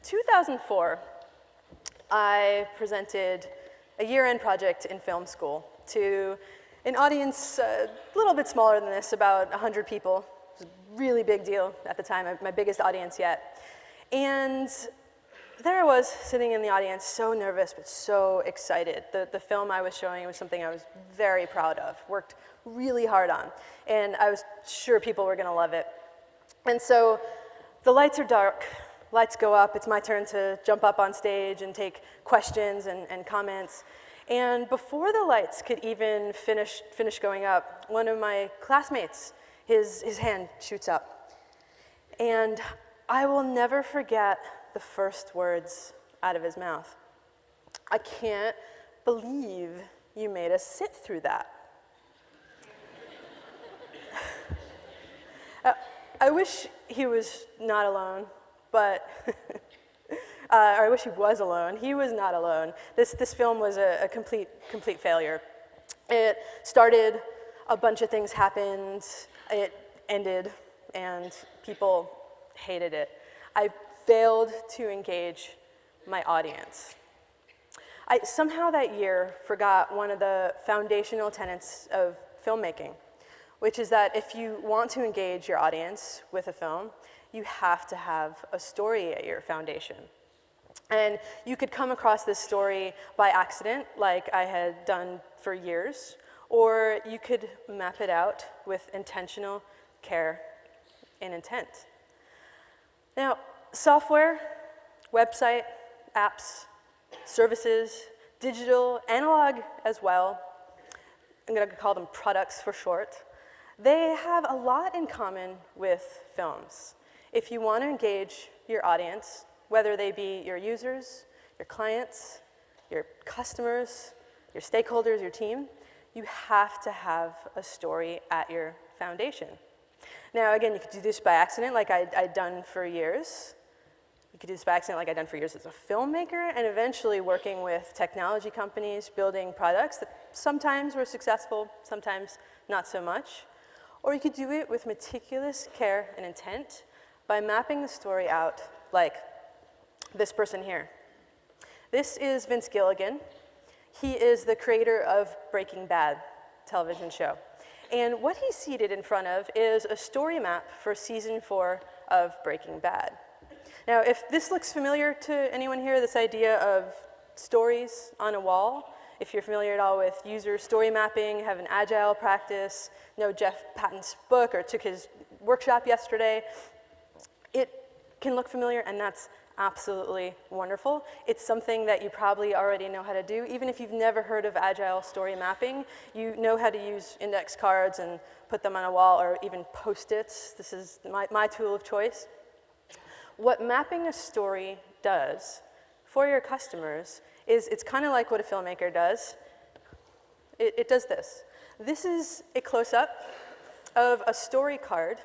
2004, I presented a year-end project in film school to an audience a little bit smaller than this, about 100 people. It was a really big deal at the time, my biggest audience yet. And there I was, sitting in the audience, so nervous, but so excited. The film I was showing was something I was very proud of, worked really hard on, and I was sure people were gonna love it. And so the lights are dark, lights go up, it's my turn to jump up on stage and take questions and comments. And before the lights could even finish going up, one of my classmates, his hand shoots up. And I will never forget the first words out of his mouth. "I can't believe you made us sit through that." I wish he was not alone, but or I wish he was alone. He was not alone. This film was a complete failure. It started, a bunch of things happened, it ended, and people hated it. I failed to engage my audience. I somehow that year forgot one of the foundational tenets of filmmaking, which is that if you want to engage your audience with a film, you have to have a story at your foundation. And you could come across this story by accident, like I had done for years, or you could map it out with intentional care and intent. Now, software, website, apps, services, digital, analog as well, I'm going to call them products for short, they have a lot in common with films. If you want to engage your audience, whether they be your users, your clients, your customers, your stakeholders, your team, you have to have a story at your foundation. Now, again, you could do this by accident, like I'd done for years. You could do this by accident, like I'd done for years as a filmmaker, and eventually working with technology companies, building products that sometimes were successful, sometimes not so much. Or you could do it with meticulous care and intent by mapping the story out like this person here. This is Vince Gilligan. He is the creator of Breaking Bad television show. And what he's seated in front of is a story map for season 4 of Breaking Bad. Now, if this looks familiar to anyone here, this idea of stories on a wall, if you're familiar at all with user story mapping, have an agile practice, know Jeff Patton's book or took his workshop yesterday, it can look familiar, and that's absolutely wonderful. It's something that you probably already know how to do. Even if you've never heard of agile story mapping, you know how to use index cards and put them on a wall, or even Post-its. This is my tool of choice. What mapping a story does for your customers is it's kind of like what a filmmaker does. It does this. This is a close-up of a story card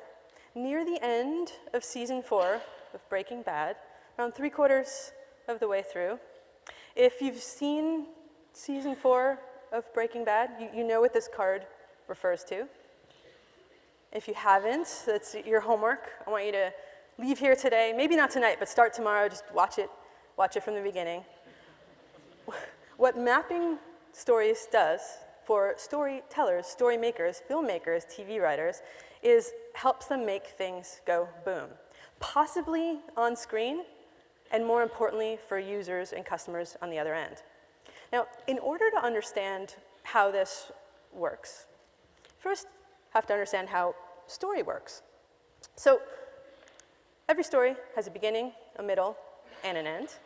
near the end of season 4 of Breaking Bad, around 3/4 of the way through. If you've seen season 4 of Breaking Bad, you know what this card refers to. If you haven't, that's your homework. I want you to leave here today, maybe not tonight, but start tomorrow, just watch it from the beginning. What mapping stories does for storytellers, story makers, filmmakers, TV writers, is helps them make things go boom. Possibly on screen, and more importantly, for users and customers on the other end. Now, in order to understand how this works, first have to understand how story works. So, every story has a beginning, a middle, and an end.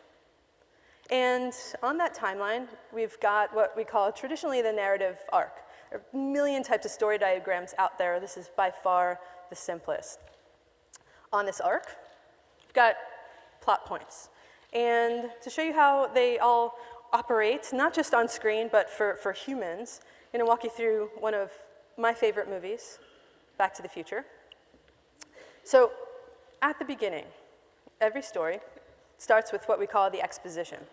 And on that timeline, we've got what we call traditionally the narrative arc. There are a million types of story diagrams out there. This is by far the simplest. On this arc, we've got plot points. And to show you how they all operate, not just on screen, but for humans, I'm going to walk you through one of my favorite movies, Back to the Future. So, at the beginning, every story starts with what we call the exposition.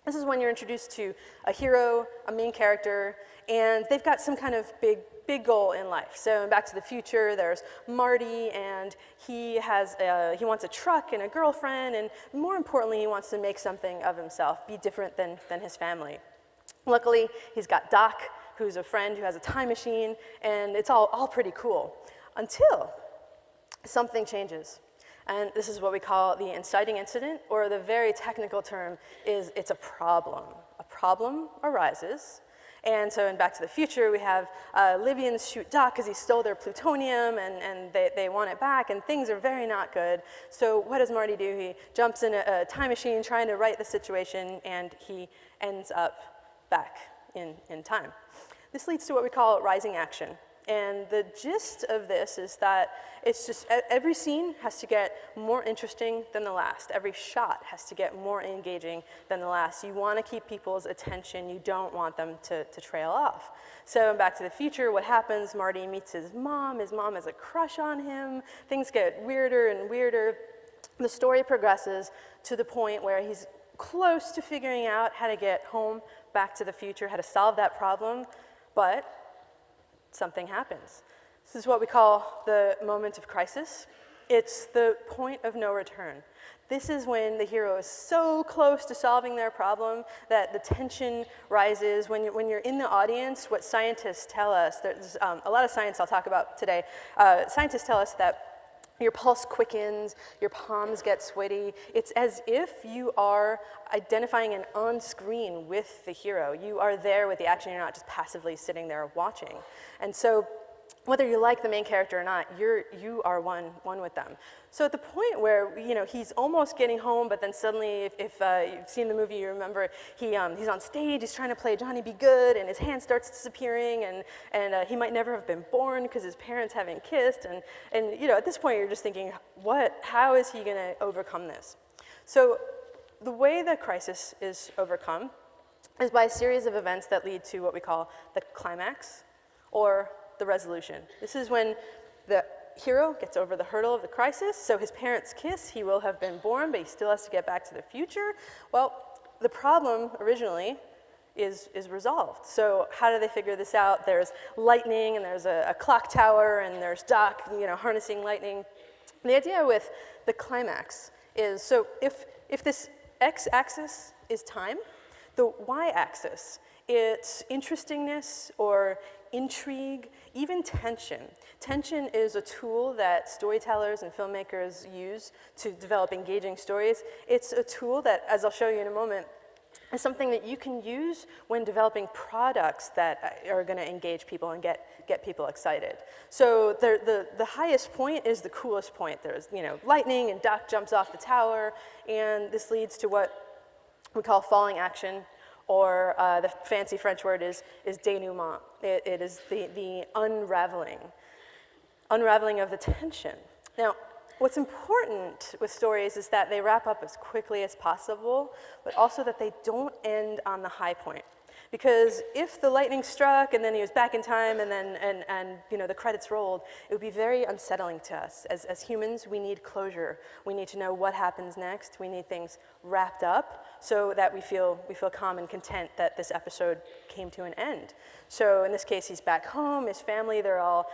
This is when you're introduced to a hero, a main character, and they've got some kind of big goal in life. So in Back to the Future, there's Marty, and he wants a truck and a girlfriend, and more importantly, he wants to make something of himself, be different than his family. Luckily, he's got Doc, who's a friend who has a time machine, and it's all pretty cool, until something changes. And this is what we call the inciting incident, or the very technical term is it's a problem. A problem arises. And so in Back to the Future, we have Libyans shoot Doc because he stole their plutonium, and they want it back, and things are very not good. So what does Marty do? He jumps in a time machine trying to right the situation, and he ends up back in time. This leads to what we call rising action. And the gist of this is that it's just every scene has to get more interesting than the last. Every shot has to get more engaging than the last. You want to keep people's attention. You don't want them to trail off. So in Back to the Future, what happens? Marty meets his mom. His mom has a crush on him. Things get weirder and weirder. The story progresses to the point where he's close to figuring out how to get home back to the future, how to solve that problem, but something happens. This is what we call the moment of crisis. It's the point of no return. This is when the hero is so close to solving their problem that the tension rises. When you're in the audience, what scientists tell us, there's a lot of science I'll talk about today, scientists tell us that your pulse quickens, your palms get sweaty. It's as if you are identifying and on screen with the hero. You are there with the action, you're not just passively sitting there watching. And so whether you like the main character or not, you are one with them. So at the point where he's almost getting home, but then suddenly, if you've seen the movie, you remember he's on stage, he's trying to play Johnny Be Good, and his hand starts disappearing, and he might never have been born because his parents haven't kissed, and at this point you're just thinking, how is he going to overcome this? So the way the crisis is overcome is by a series of events that lead to what we call the climax, or the resolution. This is when the hero gets over the hurdle of the crisis, so his parents kiss, he will have been born, but he still has to get back to the future. Well, the problem originally is resolved. So how do they figure this out? There's lightning, and there's a clock tower, and there's Doc, harnessing lightning. The idea with the climax is, so if this x-axis is time, the y-axis, it's interestingness or intrigue, even tension. Tension is a tool that storytellers and filmmakers use to develop engaging stories. It's a tool that, as I'll show you in a moment, is something that you can use when developing products that are going to engage people and get people excited. So the highest point is the coolest point. There's lightning, and Doc jumps off the tower, and this leads to what we call falling action, or the fancy French word is denouement. It is the unraveling of the tension. Now, what's important with stories is that they wrap up as quickly as possible, but also that they don't end on the high point. Because if the lightning struck and then he was back in time and the credits rolled, it would be very unsettling to us. As humans, we need closure. We need to know what happens next. We need things wrapped up so that we feel calm and content that this episode came to an end. So in this case, he's back home. His family, they're all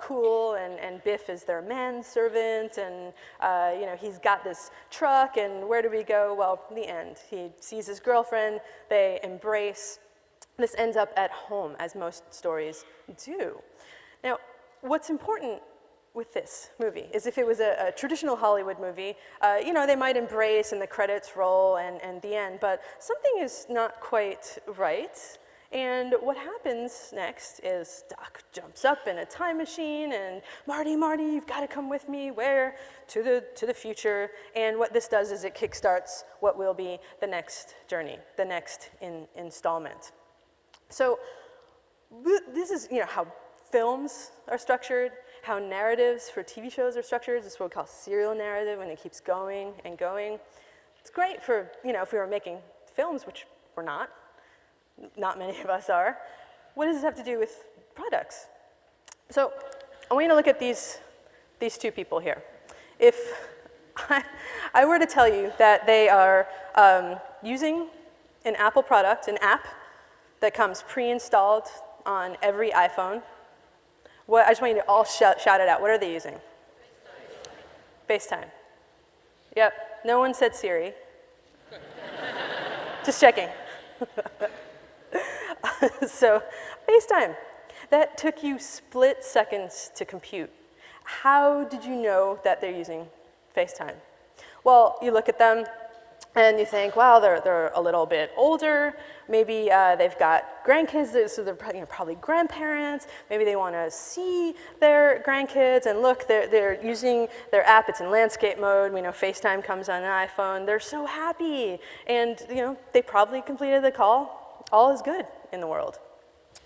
cool, and Biff is their manservant, and he's got this truck. And where do we go? Well, the end. He sees his girlfriend. They embrace. This ends up at home, as most stories do. Now, what's important with this movie is if it was a traditional Hollywood movie, they might embrace and the credits roll and the end, but something is not quite right. And what happens next is Doc jumps up in a time machine, and Marty, you've got to come with me. Where? To the future. And what this does is it kickstarts what will be the next journey, the next installment. So this is how films are structured, how narratives for TV shows are structured. This is what we call serial narrative, and it keeps going and going. It's great for, if we were making films, which we're not many of us are. What does this have to do with products? So I want you to look at these two people here. If I were to tell you that they are using an Apple product, an app that comes pre-installed on every iPhone. I just want you to all shout it out. What are they using? FaceTime. Yep, no one said Siri. Just checking. So, FaceTime. That took you split seconds to compute. How did you know that they're using FaceTime? Well, you look at them and you think, wow, they're a little bit older. Maybe they've got grandkids, so they're probably grandparents. Maybe they want to see their grandkids, and look, they're using their app. It's in landscape mode. We know FaceTime comes on an iPhone. They're so happy, and they probably completed the call. All is good in the world.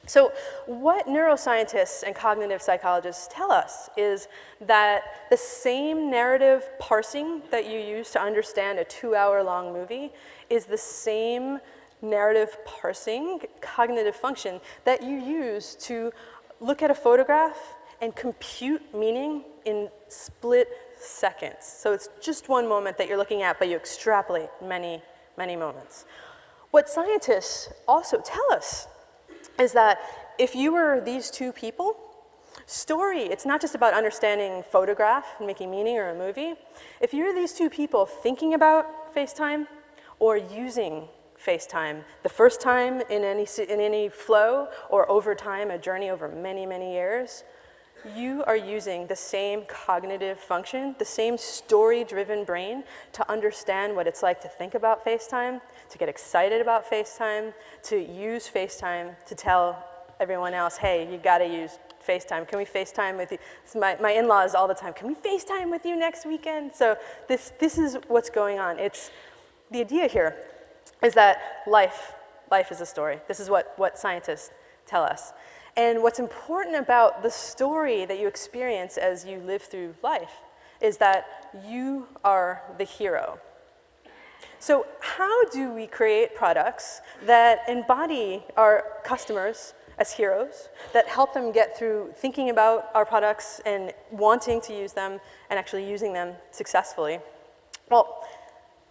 So what neuroscientists and cognitive psychologists tell us is that the same narrative parsing that you use to understand a 2-hour-long movie is the same narrative parsing cognitive function that you use to look at a photograph and compute meaning in split seconds. So it's just one moment that you're looking at, but you extrapolate many, many moments. What scientists also tell us is that if you were these two people, story, it's not just about understanding photograph and making meaning or a movie. If you're these two people thinking about FaceTime or using FaceTime, the first time in any flow or over time, a journey over many, many years, you are using the same cognitive function, the same story-driven brain to understand what it's like to think about FaceTime, to get excited about FaceTime, to use FaceTime to tell everyone else, hey, you gotta use FaceTime. Can we FaceTime with you? My in-laws all the time, can we FaceTime with you next weekend? So this is what's going on. The idea here is that life is a story. This is what scientists tell us. And what's important about the story that you experience as you live through life is that you are the hero. So how do we create products that embody our customers as heroes, that help them get through thinking about our products and wanting to use them and actually using them successfully? Well,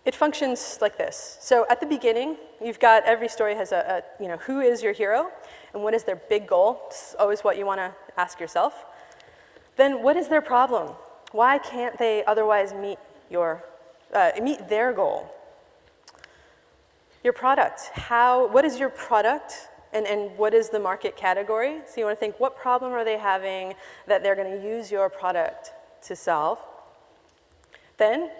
it functions like this. So at the beginning, you've got every story has who is your hero and what is their big goal? This is always what you want to ask yourself. Then what is their problem? Why can't they otherwise meet their goal? Your product. What is your product and what is the market category? So you want to think, what problem are they having that they're going to use your product to solve? Then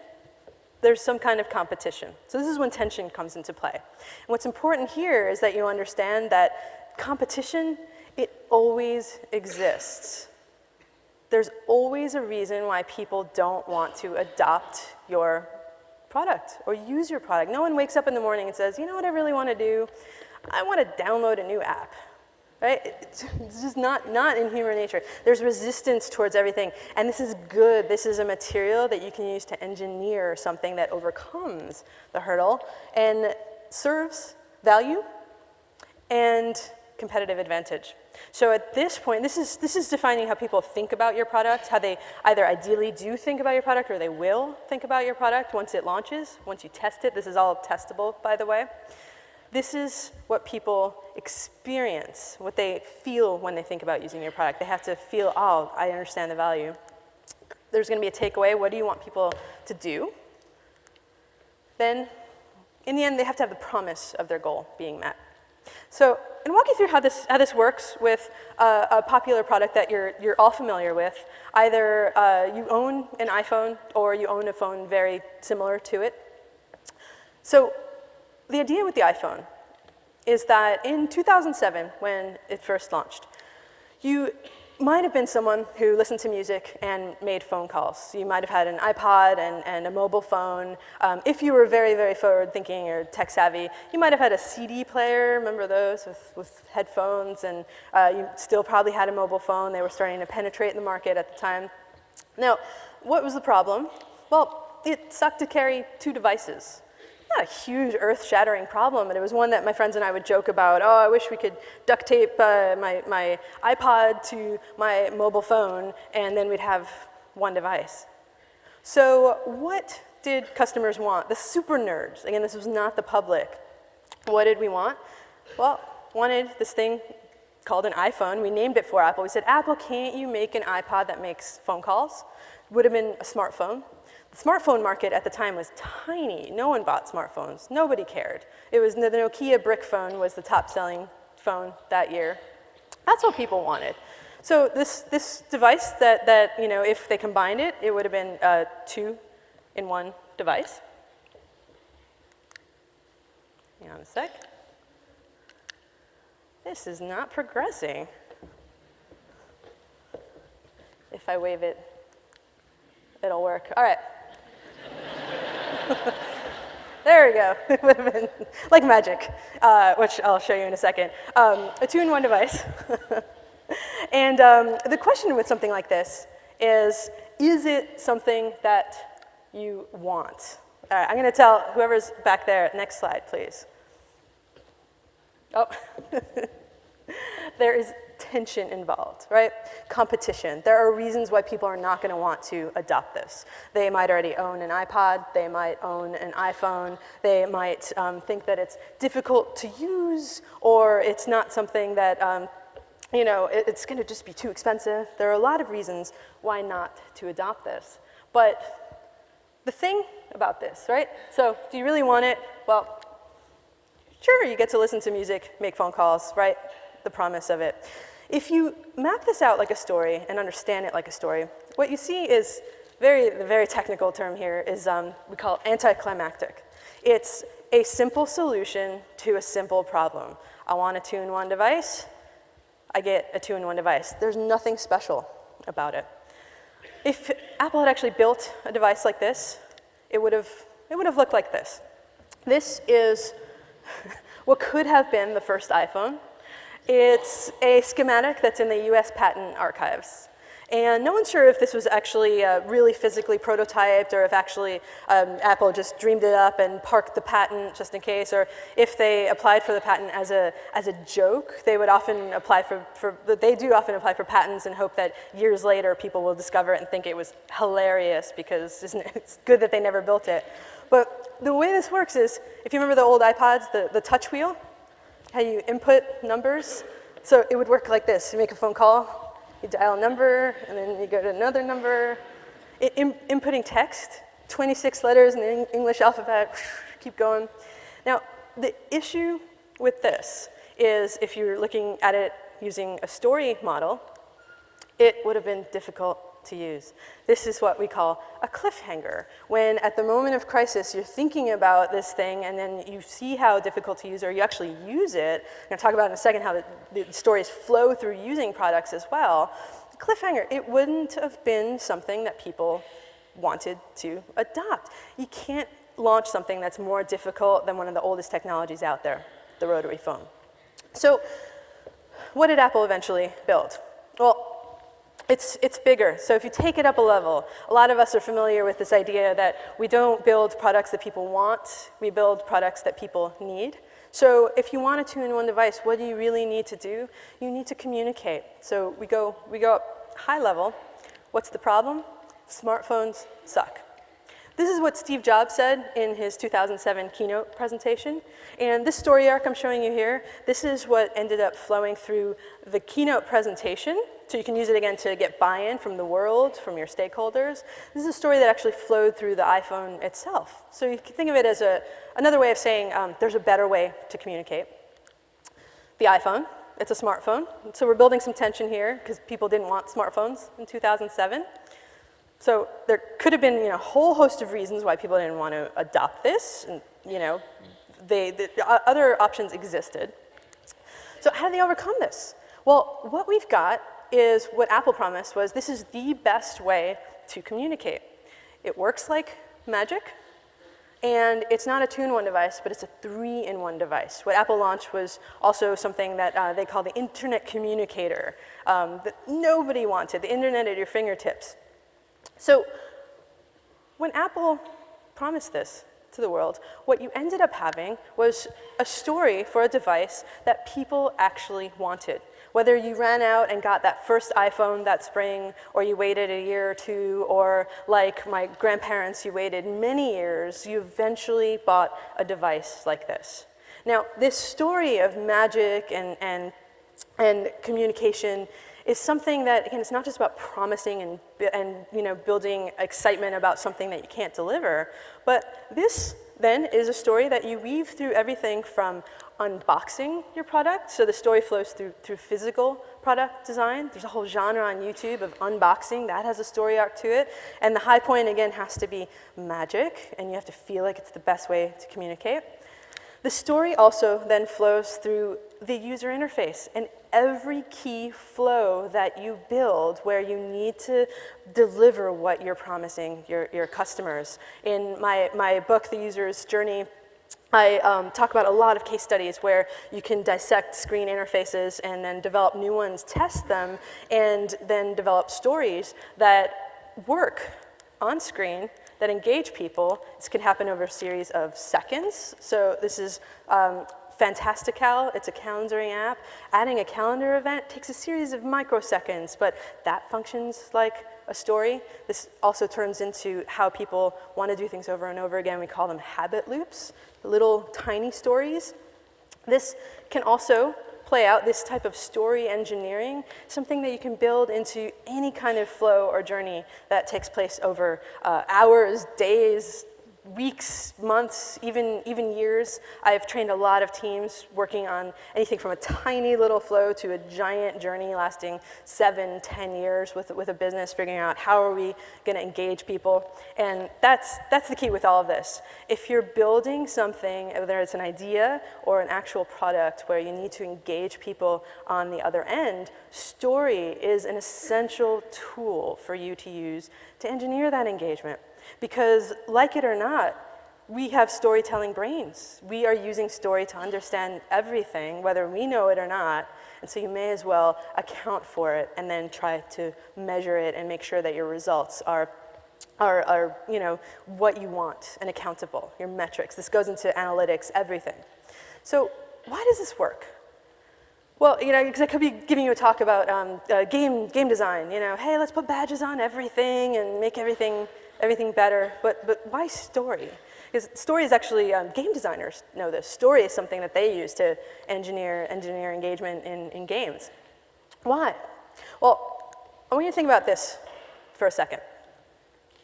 there's some kind of competition. So this is when tension comes into play. And what's important here is that you understand that competition, it always exists. There's always a reason why people don't want to adopt your product or use your product. No one wakes up in the morning and says, you know what I really want to do? I want to download a new app. Right? It's just not in human nature. There's resistance towards everything, and this is good. This is a material that you can use to engineer something that overcomes the hurdle and serves value and competitive advantage. So at this point, this is defining how people think about your product, how they either ideally do think about your product or they will think about your product once it launches, once you test it. This is all testable, by the way. This is what people experience, what they feel when they think about using your product. They have to feel, oh, I understand the value. There's going to be a takeaway. What do you want people to do? Then, in the end, they have to have the promise of their goal being met. So, I'm going to walk you through how this works with a popular product that you're all familiar with. Either you own an iPhone or you own a phone very similar to it. So, the idea with the iPhone is that in 2007, when it first launched, you might have been someone who listened to music and made phone calls. You might have had an iPod and a mobile phone. If you were very, very forward-thinking or tech-savvy, you might have had a CD player. Remember those with headphones? And you still probably had a mobile phone. They were starting to penetrate the market at the time. Now, what was the problem? Well, it sucked to carry two devices. Not a huge earth-shattering problem, but it was one that my friends and I would joke about. Oh, I wish we could duct tape my iPod to my mobile phone, and then we'd have one device. So what did customers want? The super nerds, again, this was not the public, What did we want? Well, wanted this thing called an iPhone. We named it for Apple. We said, Apple, can't you make an iPod that makes phone calls? Would have been a smartphone. The smartphone market at the time was tiny. No one bought smartphones. Nobody cared. It was the Nokia brick phone was the top-selling phone that year. That's what people wanted. So this device that you know, if they combined it, it would have been a two-in-one device. Hang on a sec. This is not progressing. If I wave it, it'll work. All right. There we go. It would have been like magic, which I'll show you in a second. A two-in-one device. And the question with something like this is it something that you want? All right, I'm going to tell whoever's back there, next slide, please. Oh, there is tension involved, right? Competition. There are reasons why people are not going to want to adopt this. They might already own an iPod. They might own an iPhone. They might think that it's difficult to use, or it's not something that, you know, it's going to just be too expensive. There are a lot of reasons why not to adopt this. But the thing about this, right? So do you really want it? Well, sure, you get to listen to music, make phone calls, right? The promise of it. If you map this out like a story and understand it like a story, what you see is the very technical term here is we call it anticlimactic. It's a simple solution to a simple problem. I want a two-in-one device. I get a two-in-one device. There's nothing special about it. If Apple had actually built a device like this, it would have looked like this. This is what could have been the first iPhone. It's a schematic that's in the US Patent Archives. And no one's sure if this was actually really physically prototyped, or if actually Apple just dreamed it up and parked the patent just in case, or if they applied for the patent as a joke. They would often apply they do often apply for patents and hope that years later people will discover it and think it was hilarious because it's good that they never built it. But the way this works is, if you remember the old iPods, the touch wheel, how you input numbers, so it would work like this. You make a phone call, you dial a number, and then you go to another number. Inputting text, 26 letters in the English alphabet, keep going. Now, the issue with this is if you're looking at it using a story model, it would have been difficult to use. This is what we call a cliffhanger. When at the moment of crisis, you're thinking about this thing and then you see how difficult to use, or you actually use it. I'm going to talk about in a second how the stories flow through using products as well. The cliffhanger, it wouldn't have been something that people wanted to adopt. You can't launch something that's more difficult than one of the oldest technologies out there, the rotary phone. So what did Apple eventually build? Well, it's bigger. So if you take it up a level, a lot of us are familiar with this idea that we don't build products that people want, we build products that people need. So if you want a two-in-one device, what do you really need to do? You need to communicate. So we go up high level. What's the problem? Smartphones suck. This is what Steve Jobs said in his 2007 keynote presentation. And this story arc I'm showing you here, this is what ended up flowing through the keynote presentation. So you can use it again to get buy-in from the world, from your stakeholders. This is a story that actually flowed through the iPhone itself. So you can think of it as another way of saying there's a better way to communicate. The iPhone, it's a smartphone. So we're building some tension here because people didn't want smartphones in 2007. So there could have been a whole host of reasons why people didn't want to adopt this. And the other options existed. So how did they overcome this? Well, what we've got is what Apple promised was this is the best way to communicate. It works like magic, and it's not a two-in-one device, but it's a three-in-one device. What Apple launched was also something that they call the internet communicator that nobody wanted, the internet at your fingertips. So when Apple promised this to the world, what you ended up having was a story for a device that people actually wanted. Whether you ran out and got that first iPhone that spring, or you waited a year or two, or like my grandparents, you waited many years, you eventually bought a device like this. Now, this story of magic and communication is something that, again, it's not just about promising and building excitement about something that you can't deliver, but this then is a story that you weave through everything from unboxing your product, so the story flows through physical product design. There's a whole genre on YouTube of unboxing, that has a story arc to it, and the high point, again, has to be magic, and you have to feel like it's the best way to communicate. The story also then flows through the user interface, and every key flow that you build where you need to deliver what you're promising your customers. In my book, The User's Journey, I talk about a lot of case studies where you can dissect screen interfaces and then develop new ones, test them, and then develop stories that work on screen that engage people. This can happen over a series of seconds. So this is Fantastical. It's a calendaring app. Adding a calendar event takes a series of microseconds, but that functions like a story. This also turns into how people want to do things over and over again. We call them habit loops, little tiny stories. This can also play out, this type of story engineering, something that you can build into any kind of flow or journey that takes place over hours, days, weeks, months, even years. I've trained a lot of teams working on anything from a tiny little flow to a giant journey lasting 7, 10 years with a business, figuring out how are we going to engage people. And that's the key with all of this. If you're building something, whether it's an idea or an actual product where you need to engage people on the other end, story is an essential tool for you to use to engineer that engagement. Because, like it or not, we have storytelling brains. We are using story to understand everything, whether we know it or not, and so you may as well account for it and then try to measure it and make sure that your results are what you want and accountable, your metrics. This goes into analytics, everything. So why does this work? Well, because I could be giving you a talk about game design. Hey, let's put badges on everything and make everything better. But why story? Because story is actually, game designers know this. Story is something that they use to engineer engagement in games. Why? Well, I want you to think about this for a second.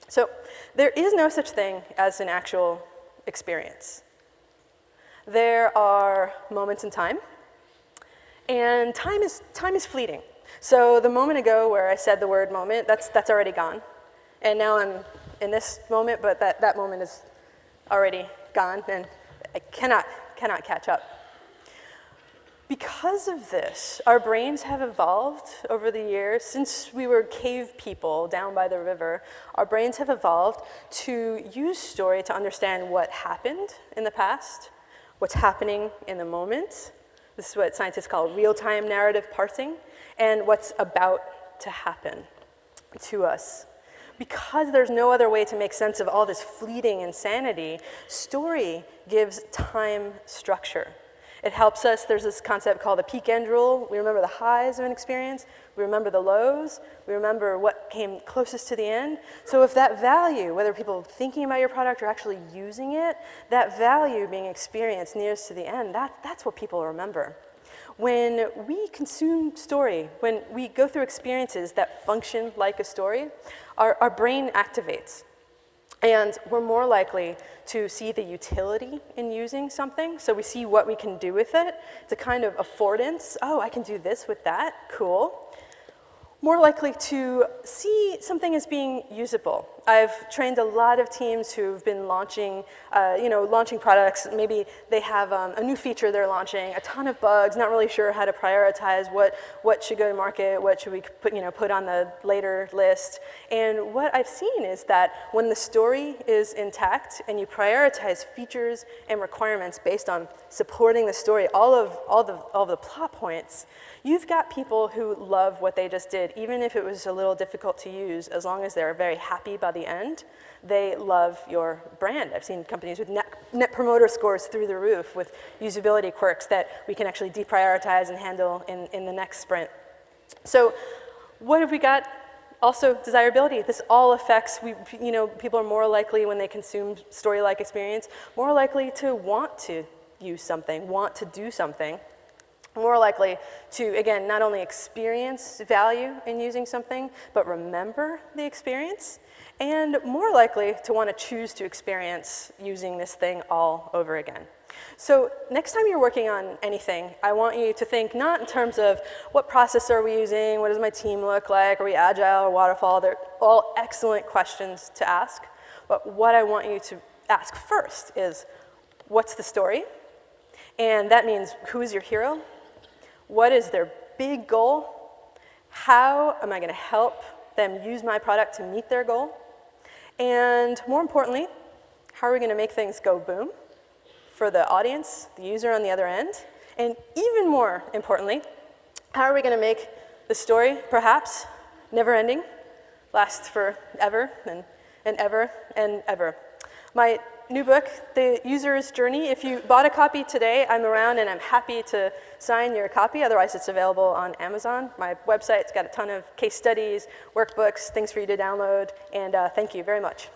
So there is no such thing as an actual experience. There are moments in time. And time is fleeting. So the moment ago where I said the word moment, that's already gone. And now I'm in this moment, but that moment is already gone, and I cannot catch up. Because of this, our brains have evolved over the years. Since we were cave people down by the river, our brains have evolved to use story to understand what happened in the past, what's happening in the moment. This is what scientists call real-time narrative parsing, and what's about to happen to us. Because there's no other way to make sense of all this fleeting insanity, story gives time structure. It helps us, there's this concept called the peak-end rule. We remember the highs of an experience, we remember the lows, we remember what came closest to the end. So if that value, whether people thinking about your product or actually using it, that value being experienced nearest to the end, that's what people remember. When we consume story, when we go through experiences that function like a story, our brain activates. And we're more likely to see the utility in using something. So we see what we can do with it. It's a kind of affordance. Oh, I can do this with that. Cool. More likely to see something as being usable. I've trained a lot of teams who've been launching products. Maybe they have a new feature they're launching, a ton of bugs, not really sure how to prioritize what should go to market, what should we put on the later list. And what I've seen is that when the story is intact and you prioritize features and requirements based on supporting the story, all of the plot points, you've got people who love what they just did, even if it was a little difficult to use, as long as they're very happy by the end, they love your brand. I've seen companies with net promoter scores through the roof with usability quirks that we can actually deprioritize and handle in the next sprint. So what have we got? Also, desirability. This all affects, people are more likely when they consume story-like experience, more likely to want to use something, want to do something, more likely to, again, not only experience value in using something, but remember the experience, and more likely to want to choose to experience using this thing all over again. So next time you're working on anything, I want you to think not in terms of what process are we using, what does my team look like, are we agile or waterfall? They're all excellent questions to ask, but what I want you to ask first is, what's the story? And that means, who is your hero? What is their big goal? How am I going to help them use my product to meet their goal? And more importantly, how are we going to make things go boom for the audience, the user on the other end? And even more importantly, how are we going to make the story, perhaps, never-ending, last forever and ever and ever? My new book, The User's Journey, if you bought a copy today, I'm around and I'm happy to sign your copy. Otherwise, it's available on Amazon. My website's got a ton of case studies, workbooks, things for you to download, and thank you very much.